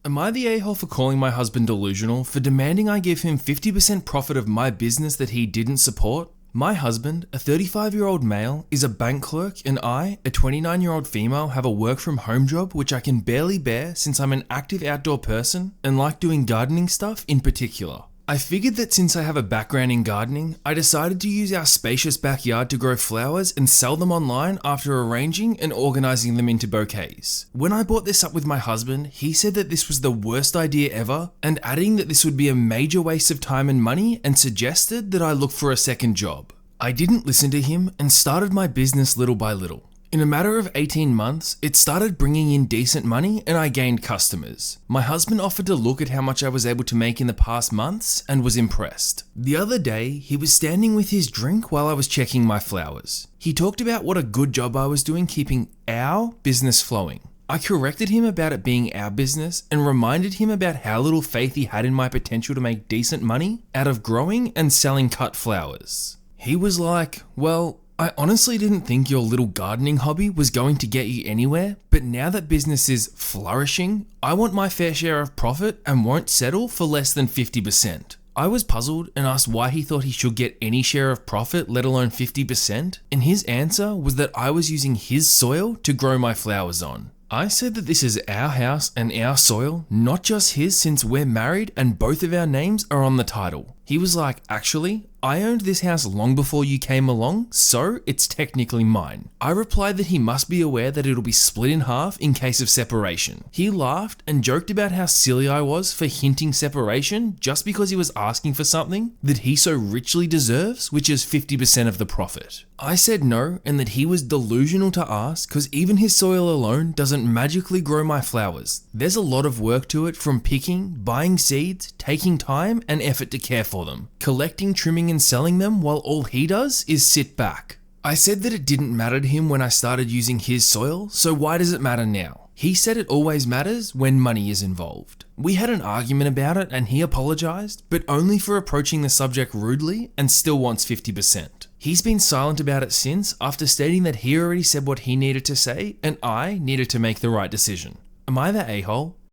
Am I the a-hole for calling my husband delusional for demanding I give him 50% profit of my business that he didn't support? My husband, a 35-year-old male, is a bank clerk, and I, a 29-year-old female, have a work from home job which I can barely bear since I'm an active outdoor person and like doing gardening stuff in particular. I figured that since I have a background in gardening, I decided to use our spacious backyard to grow flowers and sell them online after arranging and organising them into bouquets. When I brought this up with my husband, he said that this was the worst idea ever, and adding that this would be a major waste of time and money, and suggested that I look for a second job. I didn't listen to him and started my business little by little. In a matter of 18 months, it started bringing in decent money and I gained customers. My husband offered to look at how much I was able to make in the past months and was impressed. The other day, he was standing with his drink while I was checking my flowers. He talked about what a good job I was doing keeping our business flowing. I corrected him about it being our business and reminded him about how little faith he had in my potential to make decent money out of growing and selling cut flowers. He was like, well, I honestly didn't think your little gardening hobby was going to get you anywhere, but now that business is flourishing, I want my fair share of profit and won't settle for less than 50%. I was puzzled and asked why he thought he should get any share of profit, let alone 50%, and his answer was that I was using his soil to grow my flowers on. I said that this is our house and our soil, not just his, since we're married and both of our names are on the title. He was like, actually, I owned this house long before you came along, so it's technically mine. I replied that he must be aware that it'll be split in half in case of separation. He laughed and joked about how silly I was for hinting separation just because he was asking for something that he so richly deserves, which is 50% of the profit. I said no, and that he was delusional to ask because even his soil alone doesn't magically grow my flowers. There's a lot of work to it, from picking, buying seeds, taking time and effort to care for them, collecting, trimming and selling them, while all he does is sit back. I said that it didn't matter to him when I started using his soil, so why does it matter now? He said it always matters when money is involved. We had an argument about it and he apologized, but only for approaching the subject rudely, and still wants 50%. He's been silent about it since, after stating that he already said what he needed to say and I needed to make the right decision. Am I the a-hole?